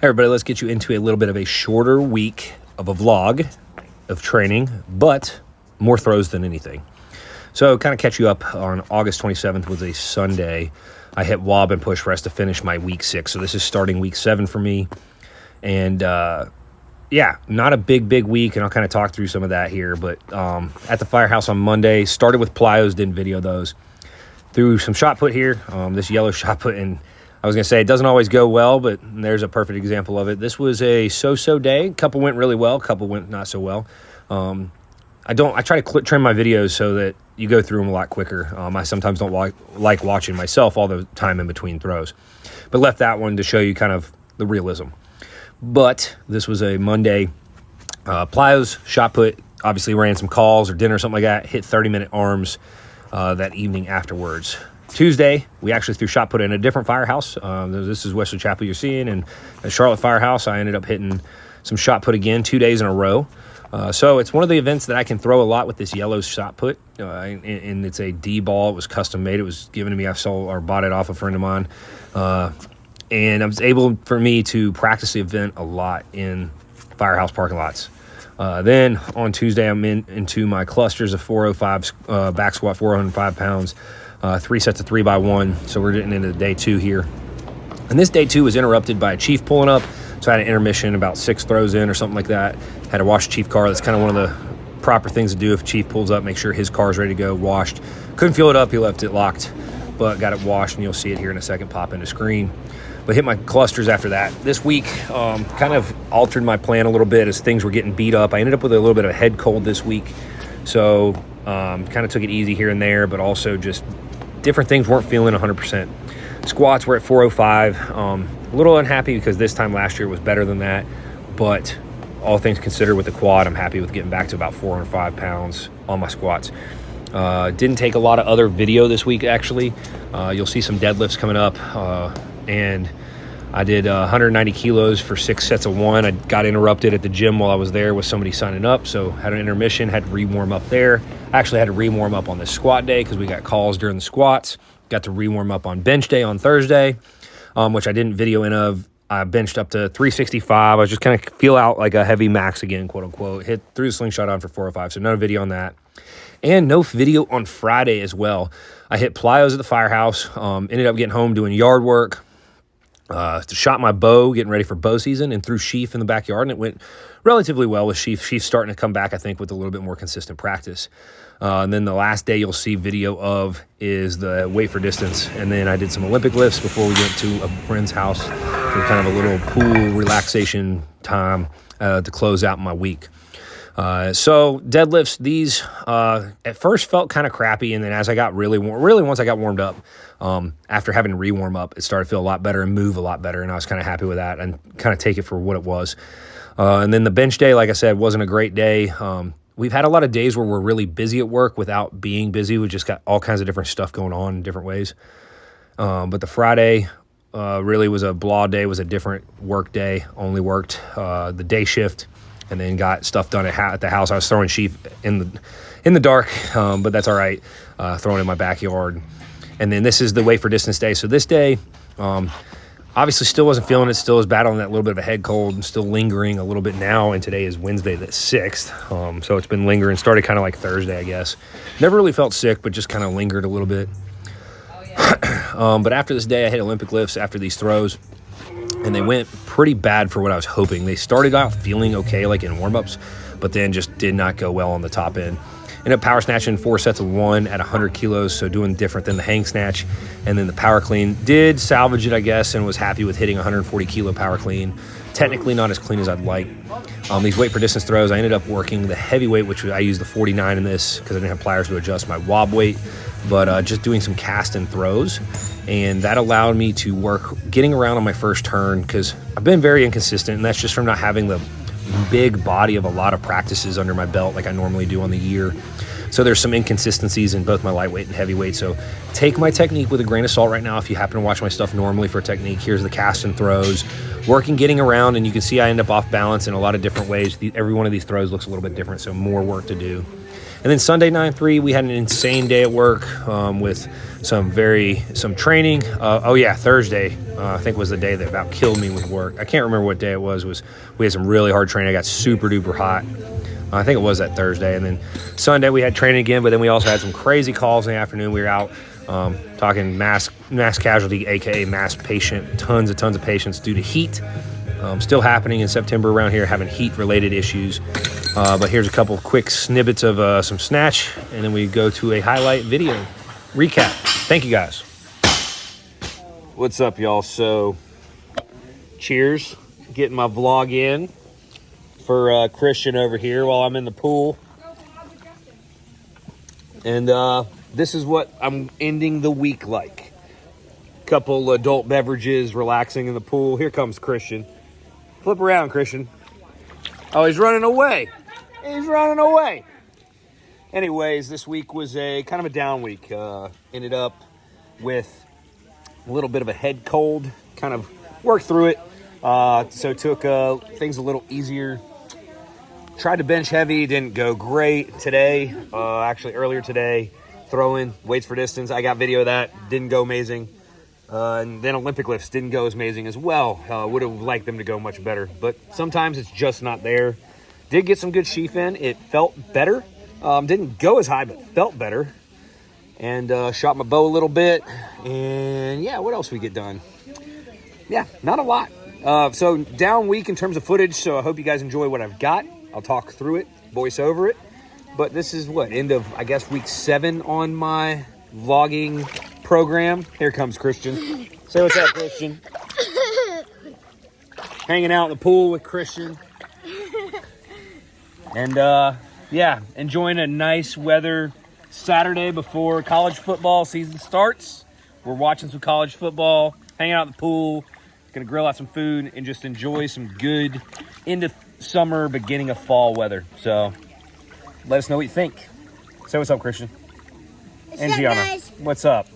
Everybody, let's get you into a little bit of a shorter week of a vlog of training, but more throws than anything. So kind of catch you up on August 27th was a Sunday. I hit wob and push rest to finish my week 6. So this is starting week 7 for me. And yeah, not a big week, and I'll kind of talk through some of that here. But at the Firehouse on Monday, started with plyos, didn't video those. Threw some shot put here, this yellow shot put, and I was going to say it doesn't always go well, but there's a perfect example of it. This was a so-so day. A couple went really well, a couple went not so well. I try to trim my videos so that you go through them a lot quicker. I sometimes don't like watching myself all the time in between throws, but left that one to show you kind of the realism. But this was a Monday. Plyos, shot put, obviously ran some calls or dinner or something like that, hit 30-minute arms that evening afterwards. Tuesday, we actually threw shot put in a different Firehouse. This is Wesley Chapel you're seeing, and at Charlotte Firehouse, I ended up hitting some shot put again 2 days in a row. So it's one of the events that I can throw a lot with this yellow shot put, and it's a D ball. It was custom made. It was given to me. I sold or bought it off a friend of mine, and I was able for me to practice the event a lot in Firehouse parking lots. Then on Tuesday, I'm into my clusters of 405 back squat, 405 pounds. 3 sets of 3x1, so we're getting into day 2 here. And this day 2 was interrupted by a Chief pulling up, so I had an intermission about 6 throws in or something like that. Had to wash Chief car. That's kind of one of the proper things to do if Chief pulls up, make sure his car's ready to go, washed. Couldn't fuel it up, he left it locked, but got it washed, and you'll see it here in a second pop into screen. But hit my clusters after that. This week kind of altered my plan a little bit as things were getting beat up. I ended up with a little bit of a head cold this week, so kind of took it easy here and there, but also just different things weren't feeling 100%. Squats were at 405. A little unhappy because this time last year was better than that, but all things considered with the quad, I'm happy with getting back to about 405 pounds on my squats. Didn't take a lot of other video this week, actually. You'll see some deadlifts coming up, and I did 190 kilos for 6 sets of 1. I got interrupted at the gym while I was there with somebody signing up, so had an intermission, had to re-warm up there. I actually had to re-warm up on this squat day because we got calls during the squats. Got to re-warm up on bench day on Thursday, which I didn't video in of. I benched up to 365. I was just kind of feel out like a heavy max again, quote unquote. Threw the slingshot on for 405, so no video on that. And no video on Friday as well. I hit plyos at the Firehouse, ended up getting home doing yard work. Shot my bow, getting ready for bow season, and threw sheaf in the backyard, and it went relatively well with sheaf. Sheaf's starting to come back, I think, with a little bit more consistent practice. And then the last day you'll see video of is the weight for distance, and then I did some Olympic lifts before we went to a friend's house for kind of a little pool relaxation time to close out my week. So deadlifts, these at first felt kind of crappy, and then as I got really once I got warmed up, after having to re-warm up, it started to feel a lot better and move a lot better, and I was kind of happy with that and kind of take it for what it was. And then the bench day, like I said, wasn't a great day. We've had a lot of days where we're really busy at work without being busy. We just got all kinds of different stuff going on in different ways. But the Friday really was a blah day, was a different work day, only worked the day shift, and then got stuff done at the house. I was throwing sheaf in the dark, but that's all right, throwing in my backyard. And then this is the weight for distance day. So this day, obviously still wasn't feeling it, still was battling that little bit of a head cold and still lingering a little bit now, and today is Wednesday the 6th. So it's been lingering, started kind of like Thursday, I guess. Never really felt sick, but just kind of lingered a little bit. But after this day, I hit Olympic lifts after these throws, and they went pretty bad for what I was hoping. They started out feeling okay, like in warm-ups, but then just did not go well on the top end. Ended up power snatching 4 sets of 1 at 100 kilos, so doing different than the hang snatch. And then the power clean, did salvage it, I guess, and was happy with hitting 140 kilo power clean. Technically not as clean as I'd like. These weight for distance throws, I ended up working the heavyweight, which I used the 49 in this because I didn't have pliers to adjust my wob weight, but just doing some cast and throws. And that allowed me to work getting around on my first turn because I've been very inconsistent, and that's just from not having the big body of a lot of practices under my belt like I normally do on the year. So there's some inconsistencies in both my lightweight and heavyweight. So take my technique with a grain of salt right now. If you happen to watch my stuff normally for technique, here's the cast and throws, working, getting around, and you can see I end up off balance in a lot of different ways. Every one of these throws looks a little bit different, so more work to do. And then Sunday 9-3, we had an insane day at work with some training. Oh yeah, Thursday I think was the day that about killed me with work. I can't remember what day it was. We had some really hard training. I got super duper hot. I think it was that Thursday. And then Sunday we had training again, but then we also had some crazy calls in the afternoon. We were out talking mass casualty, aka mass patient, tons of patients due to heat. Still happening in September around here, having heat-related issues. But here's a couple of quick snippets of some snatch, and then we go to a highlight video recap. Thank you, guys. What's up, y'all? So, cheers. Getting my vlog in for Christian over here while I'm in the pool. And this is what I'm ending the week like. Couple adult beverages, relaxing in the pool. Here comes Christian. Flip around, Christian. Oh, he's running away. He's running away. Anyways, this week was a kind of a down week. Ended up with a little bit of a head cold. Kind of worked through it. So took things a little easier. Tried to bench heavy. Didn't go great today. Actually, earlier today, throwing weights for distance. I got video of that. Didn't go amazing. And then Olympic lifts didn't go as amazing as well. Would have liked them to go much better. But sometimes it's just not there. Did get some good sheaf in. It felt better. Didn't go as high, but felt better. And shot my bow a little bit. And yeah, what else we get done? Yeah, not a lot. So down week in terms of footage. So I hope you guys enjoy what I've got. I'll talk through it, voice over it. But this is what, end of, I guess, week 7 on my vlogging program. Here comes Christian. Say what's up, Christian. Hanging out in the pool with Christian. And yeah, enjoying a nice weather Saturday before college football season starts. We're watching some college football, hanging out in the pool, gonna grill out some food and just enjoy some good into summer, beginning of fall weather. So let us know what you think. Say what's up, Christian. What's and up, Gianna. guys? What's up?